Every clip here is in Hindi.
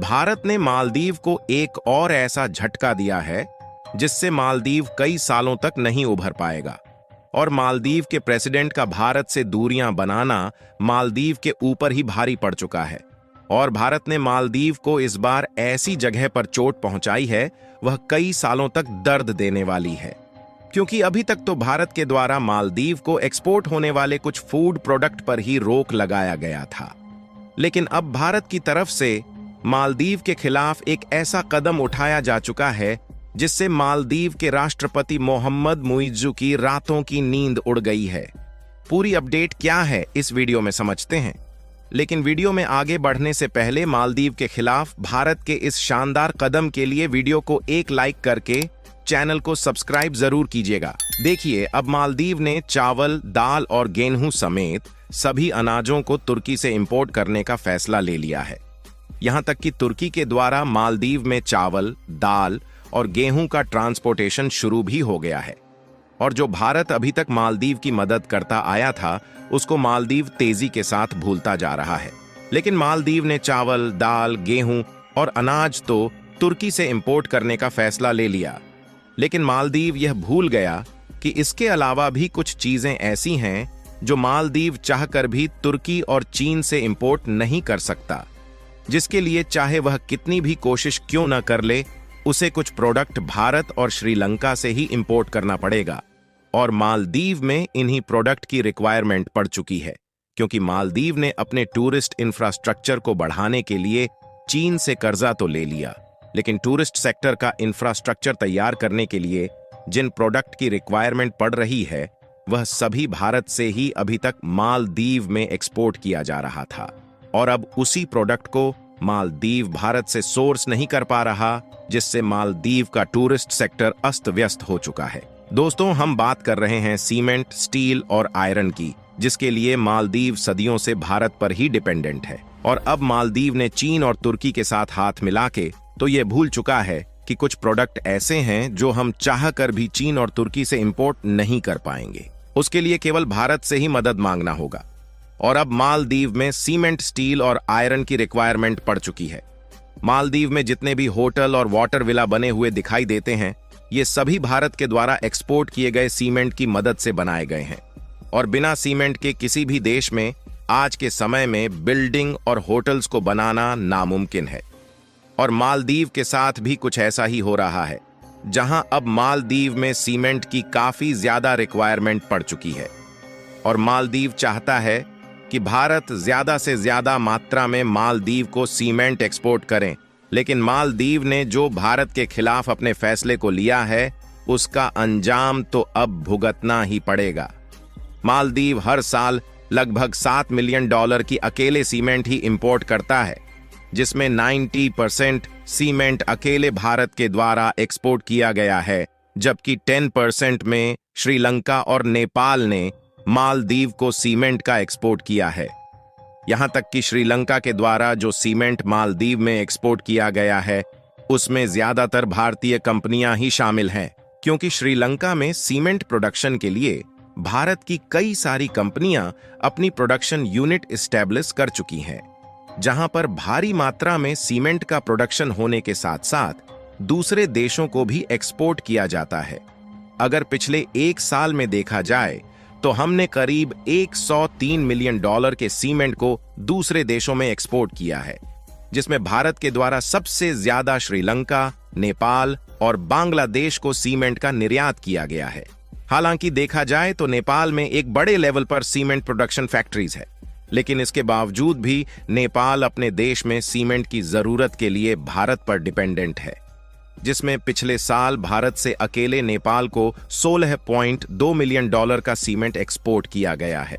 भारत ने मालदीव को एक और ऐसा झटका दिया है जिससे मालदीव कई सालों तक नहीं उभर पाएगा। और मालदीव के प्रेसिडेंट का भारत से दूरियां बनाना मालदीव के ऊपर ही भारी पड़ चुका है। और भारत ने मालदीव को इस बार ऐसी जगह पर चोट पहुंचाई है वह कई सालों तक दर्द देने वाली है, क्योंकि अभी तक तो भारत के द्वारा मालदीव को एक्सपोर्ट होने वाले कुछ फूड प्रोडक्ट पर ही रोक लगाया गया था। लेकिन अब भारत की तरफ से मालदीव के खिलाफ एक ऐसा कदम उठाया जा चुका है जिससे मालदीव के राष्ट्रपति मोहम्मद मुइज्जू की रातों की नींद उड़ गई है। पूरी अपडेट क्या है इस वीडियो में समझते हैं, लेकिन वीडियो में आगे बढ़ने से पहले मालदीव के खिलाफ भारत के इस शानदार कदम के लिए वीडियो को एक लाइक करके चैनल को सब्सक्राइब जरूर कीजिएगा। देखिए, अब मालदीव ने चावल, दाल और गेहूं समेत सभी अनाजों को तुर्की से इंपोर्ट करने का फैसला ले लिया है। यहां तक कि तुर्की के द्वारा मालदीव में चावल, दाल और गेहूं का ट्रांसपोर्टेशन शुरू भी हो गया है। और जो भारत अभी तक मालदीव की मदद करता आया था उसको मालदीव तेजी के साथ भूलता जा रहा है। लेकिन मालदीव ने चावल, दाल, गेहूं और अनाज तो तुर्की से इंपोर्ट करने का फैसला ले लिया, लेकिन मालदीव यह भूल गया कि इसके अलावा भी कुछ चीजें ऐसी हैं जो मालदीव चाहकर भी तुर्की और चीन से इंपोर्ट नहीं कर सकता, जिसके लिए चाहे वह कितनी भी कोशिश क्यों न कर ले उसे कुछ प्रोडक्ट भारत और श्रीलंका से ही इंपोर्ट करना पड़ेगा। और मालदीव में इन्हीं प्रोडक्ट की रिक्वायरमेंट पड़ चुकी है, क्योंकि मालदीव ने अपने टूरिस्ट इंफ्रास्ट्रक्चर को बढ़ाने के लिए चीन से कर्जा तो ले लिया, लेकिन टूरिस्ट सेक्टर का इंफ्रास्ट्रक्चर तैयार करने के लिए जिन प्रोडक्ट की रिक्वायरमेंट पड़ रही है वह सभी भारत से ही अभी तक मालदीव में एक्सपोर्ट किया जा रहा था। और अब उसी प्रोडक्ट को मालदीव भारत से सोर्स नहीं कर पा रहा, जिससे मालदीव का टूरिस्ट सेक्टर अस्त व्यस्त हो चुका है। दोस्तों, हम बात कर रहे हैं सीमेंट, स्टील और आयरन की, जिसके लिए मालदीव सदियों से भारत पर ही डिपेंडेंट है। और अब मालदीव ने चीन और तुर्की के साथ हाथ मिला के तो ये भूल चुका है कि कुछ प्रोडक्ट ऐसे हैं जो हम चाह कर भी चीन और तुर्की से इंपोर्ट नहीं कर पाएंगे। उसके लिए केवल भारत से ही मदद मांगना होगा। और अब मालदीव में सीमेंट, स्टील और आयरन की रिक्वायरमेंट पड़ चुकी है। मालदीव में जितने भी होटल और वाटर विला बने हुए दिखाई देते हैं ये सभी भारत के द्वारा एक्सपोर्ट किए गए सीमेंट की मदद से बनाए गए हैं। और बिना सीमेंट के किसी भी देश में आज के समय में बिल्डिंग और होटल्स को बनाना नामुमकिन है। और मालदीव के साथ भी कुछ ऐसा ही हो रहा है, जहां अब मालदीव में सीमेंट की काफी ज्यादा रिक्वायरमेंट पड़ चुकी है। और मालदीव चाहता है कि भारत ज्यादा से ज्यादा मात्रा में मालदीव को सीमेंट एक्सपोर्ट करें, लेकिन मालदीव ने जो भारत के खिलाफ अपने फैसले को लिया है उसका अंजाम तो अब भुगतना ही पड़ेगा। मालदीव हर साल लगभग $7 मिलियन की अकेले सीमेंट ही इंपोर्ट करता है, जिसमें 90% सीमेंट अकेले भारत के द्वारा एक्सपोर्ट किया गया है, जबकि 10% में श्रीलंका और नेपाल ने मालदीव को सीमेंट का एक्सपोर्ट किया है। यहां तक कि श्रीलंका के द्वारा जो सीमेंट मालदीव में एक्सपोर्ट किया गया है उसमें ज्यादातर भारतीय कंपनियां ही शामिल हैं, क्योंकि श्रीलंका में सीमेंट प्रोडक्शन के लिए भारत की कई सारी कंपनियां अपनी प्रोडक्शन यूनिट एस्टैब्लिश कर चुकी हैं, जहां पर भारी मात्रा में सीमेंट का प्रोडक्शन होने के साथ साथ दूसरे देशों को भी एक्सपोर्ट किया जाता है। अगर पिछले एक साल में देखा जाए तो हमने करीब $103 मिलियन के सीमेंट को दूसरे देशों में एक्सपोर्ट किया है, जिसमें भारत के द्वारा सबसे ज्यादा श्रीलंका, नेपाल और बांग्लादेश को सीमेंट का निर्यात किया गया है। हालांकि देखा जाए तो नेपाल में एक बड़े लेवल पर सीमेंट प्रोडक्शन फैक्ट्रीज है, लेकिन इसके बावजूद भी नेपाल अपने देश में सीमेंट की जरूरत के लिए भारत पर डिपेंडेंट है, जिसमें पिछले साल भारत से अकेले नेपाल को $16.2 मिलियन का सीमेंट एक्सपोर्ट किया गया है,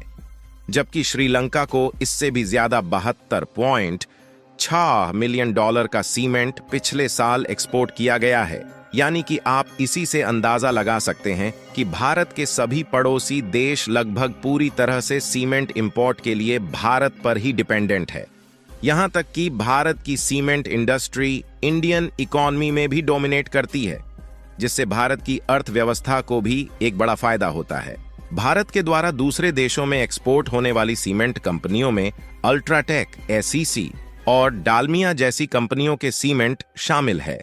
जबकि श्रीलंका को इससे भी ज्यादा $72.6 मिलियन का सीमेंट पिछले साल एक्सपोर्ट किया गया है। यानी कि आप इसी से अंदाजा लगा सकते हैं कि भारत के सभी पड़ोसी देश लगभग पूरी तरह से सीमेंट इंपोर्ट के लिए भारत पर ही डिपेंडेंट है। यहां तक कि भारत की सीमेंट इंडस्ट्री इंडियन इकोनॉमी में भी डोमिनेट करती है, जिससे भारत की अर्थव्यवस्था को भी एक बड़ा फायदा होता है। भारत के द्वारा दूसरे देशों में एक्सपोर्ट होने वाली सीमेंट कंपनियों में अल्ट्राटेक, एसईसी, और डालमिया जैसी कंपनियों के सीमेंट शामिल है।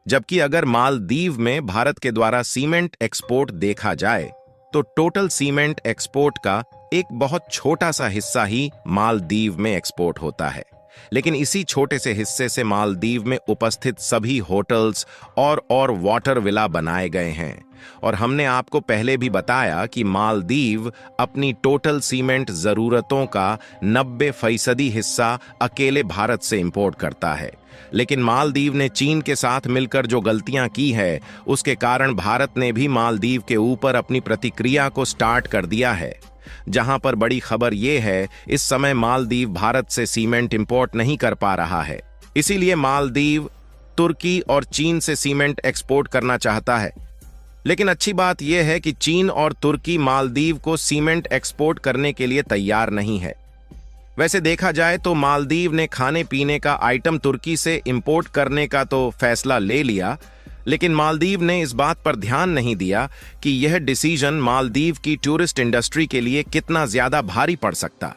जबकि अगर मालदीव में भारत के द्वारा सीमेंट एक्सपोर्ट देखा जाए तो टोटल सीमेंट एक्सपोर्ट का एक बहुत छोटा सा हिस्सा ही मालदीव में एक्सपोर्ट होता है। लेकिन इसी छोटे से हिस्से से मालदीव में उपस्थित सभी होटल्स और वाटर विला बनाए गए हैं। और हमने आपको पहले भी बताया कि मालदीव अपनी टोटल सीमेंट जरूरतों का 90% हिस्सा अकेले भारत से इंपोर्ट करता है। लेकिन मालदीव ने चीन के साथ मिलकर जो गलतियां की है, उसके कारण भारत ने भी मालदीव के ऊपर अपनी प्रतिक्रिया को स्टार्ट कर दिया है। जहां पर बड़ी खबर यह है, इस समय मालदीव भारत से सीमेंट इंपोर्ट नहीं कर पा रहा है। इसीलिए मालदीव तुर्की और चीन से सीमेंट एक्सपोर्ट करना चाहता है। लेकिन अच्छी बात यह है कि चीन और तुर्की मालदीव को सीमेंट एक्सपोर्ट करने के लिए तैयार नहीं है। वैसे देखा जाए तो मालदीव ने खाने पीने का आइटम तुर्की से इंपोर्ट करने का तो फैसला ले लिया, लेकिन मालदीव ने इस बात पर ध्यान नहीं दिया कि यह डिसीजन मालदीव की टूरिस्ट इंडस्ट्री के लिए कितना ज्यादा भारी पड़ सकता।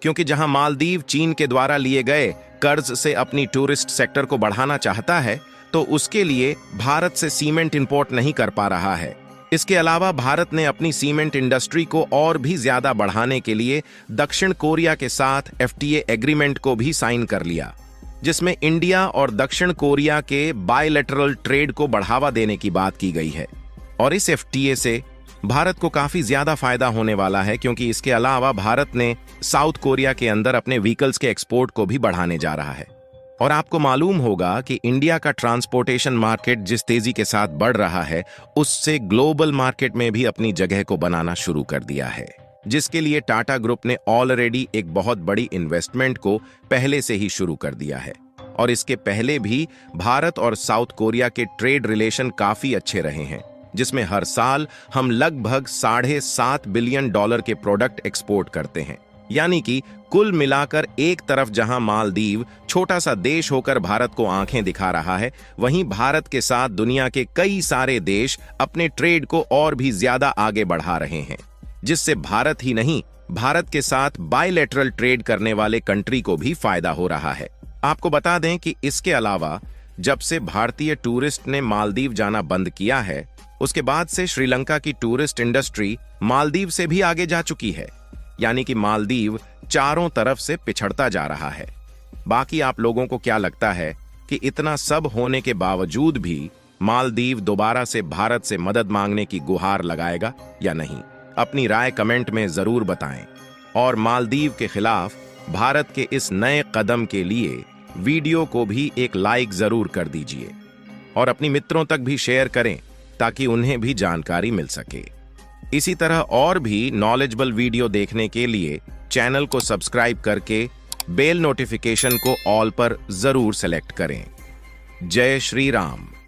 क्योंकि जहां मालदीव चीन के द्वारा लिए गए कर्ज से अपनी टूरिस्ट सेक्टर को बढ़ाना चाहता है, तो उसके लिए भारत से सीमेंट इंपोर्ट नहीं कर पा रहा है। इसके अलावा भारत ने अपनी सीमेंट इंडस्ट्री को और भी ज्यादा बढ़ाने के लिए दक्षिण कोरिया के साथ FTA एग्रीमेंट को भी साइन कर लिया, जिसमें इंडिया और दक्षिण कोरिया के बायलैटरल ट्रेड को बढ़ावा देने की बात की गई है। और इस FTA से भारत को काफी ज्यादा फायदा होने वाला है, क्योंकि इसके अलावा भारत ने साउथ कोरिया के अंदर अपने व्हीकल्स के एक्सपोर्ट को भी बढ़ाने जा रहा है। और आपको मालूम होगा कि इंडिया का ट्रांसपोर्टेशन मार्केट जिस तेजी के साथ बढ़ रहा है, उससे ग्लोबल मार्केट में भी अपनी जगह को बनाना शुरू कर दिया है, जिसके लिए टाटा ग्रुप ने ऑलरेडी एक बहुत बड़ी इन्वेस्टमेंट को पहले से ही शुरू कर दिया है। और इसके पहले भी भारत और साउथ कोरिया के ट्रेड रिलेशन काफी अच्छे रहे हैं, जिसमें हर साल हम लगभग $7.5 बिलियन के प्रोडक्ट एक्सपोर्ट करते हैं। यानी कि कुल मिलाकर एक तरफ जहां मालदीव छोटा सा देश होकर भारत को आंखें दिखा रहा है, वहीं भारत के साथ दुनिया के कई सारे देश अपने ट्रेड को और भी ज्यादा आगे बढ़ा रहे हैं, जिससे भारत ही नहीं, भारत के साथ बायलैटरल ट्रेड करने वाले कंट्री को भी फायदा हो रहा है। आपको बता दें कि इसके अलावा जब से भारतीय टूरिस्ट ने मालदीव जाना बंद किया है, उसके बाद से श्रीलंका की टूरिस्ट इंडस्ट्री मालदीव से भी आगे जा चुकी है। यानी कि मालदीव चारों तरफ से पिछड़ता जा रहा है। बाकी आप लोगों को क्या लगता है कि इतना सब होने के बावजूद भी मालदीव दोबारा से भारत से मदद मांगने की गुहार लगाएगा या नहीं? अपनी राय कमेंट में जरूर बताएं। और मालदीव के खिलाफ भारत के इस नए कदम के लिए वीडियो को भी एक लाइक जरूर कर दीजिए और अपनी मित्रों तक भी शेयर करें, ताकि उन्हें भी जानकारी मिल सके। इसी तरह और भी नॉलेजेबल वीडियो देखने के लिए चैनल को सब्सक्राइब करके बेल नोटिफिकेशन को ऑल पर जरूर सेलेक्ट करें। जय श्री राम।